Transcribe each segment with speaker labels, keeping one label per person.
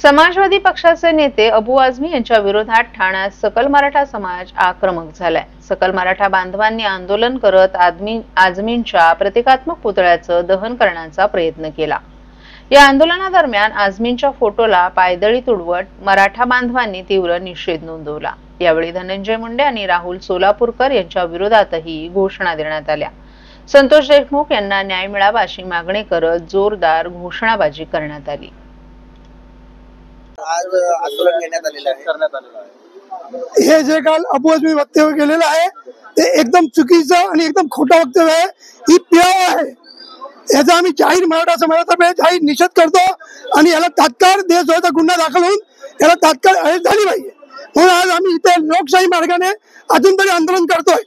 Speaker 1: समाजवादी पक्षाचे नेते अबू आझमी यांच्या विरोधात ठाण्यात सकल मराठा समाज आक्रमक झालाय। सकल मराठा बांधवांनी आंदोलन करत आझमींच्या प्रतिकात्मक पुतळ्याचं दहन करण्याचा प्रयत्न केला। या आंदोलनादरम्यान आझमींच्या फोटोला पायदळी तुडवत मराठा बांधवांनी तीव्र निषेध नोंदवला। यावेळी धनंजय मुंडे आणि राहुल सोलापूरकर यांच्या विरोधातही घोषणा देण्यात आल्या। संतोष देशमुख यांना न्याय मिळावा अशी मागणी करत जोरदार घोषणाबाजी करण्यात आली।
Speaker 2: आज आंदोलन घेण्यात आलेलं आहे।
Speaker 3: हे जे काल अबू आझमी वक्तव्य केलेलं आहे ते एकदम चुकीचं आणि एकदम खोटं वक्तव्य आहे। ही पियाव आहे, याचा आम्ही जाहीर मराठा समाजातर्फे जाहीर निषेध करतो आणि याला तात्काळ देशद्रोहाचा गुन्हा दाखल होऊन याला तात्काळ अरेस्ट झाली पाहिजे। म्हणून आज आम्ही इथे लोकशाही मार्गाने अजून तरी आंदोलन करतोय।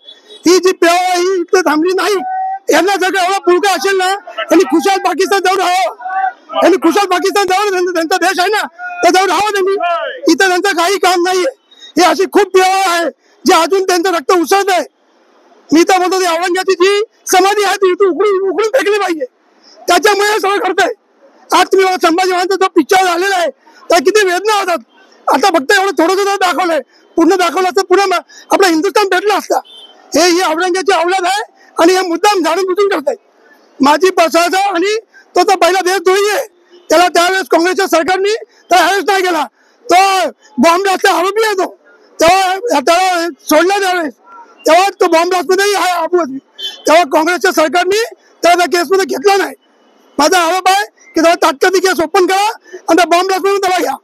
Speaker 3: ही जी पियाव आहे ही इथे थांबली नाही। यांना जर का एवढा पुळका असेल ना त्यांनी खुशाल पाकिस्तान जाऊन राहावं। त्यांनी खुशाल पाकिस्तान जाऊन त्यांचा देश आहे ना तर जाऊन राहावं त्यांनी। इथं त्यांचं काही काम नाहीये। ही अशी खूप पियाव आहे जे अजून त्यांचं रक्त उसळत आहे। मी तर म्हणतो औरंगाची जी समाधी आहे ती उकळून फेकली पाहिजे। त्याच्यामुळे हे सगळं घडतंय। आज तुम्ही संभाजी महाराजांचा जो पिक्चर झालेला आहे त्या किती वेदना होतात। आता फक्त एवढं थोडंसं दाखवलंय, पूर्ण दाखवलं असतं पुन्हा आपलं हिंदुस्थान भेटलं असतं। ही औरंगाची अवलाद आहे आणि हे मुद्दाम जाणून बुजून करताय। माझी प्रशासन आणि तो तर पहिला देशद्रोही आहे। त्याला त्यावेळेस काँग्रेसच्या सरकारने त्याला अरेस्ट नाही केला। तो बॉम्ब ब्लास्टचा आरोपी आहे। तो तेव्हा त्याला सोडला त्यावेळेस, तेव्हा तो बॉम्ब ब्लास्टमध्येही आहे अबू आझमी। तेव्हा काँग्रेसच्या सरकारने त्याला त्या केसमध्ये घेतला नाही। माझा आरोप आहे की त्याला तात्काळ ती केस ओपन करा आणि त्या बॉम्ब ब्लास्टमधून त्याला घ्या।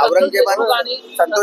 Speaker 2: औरंगजेबाने संतोष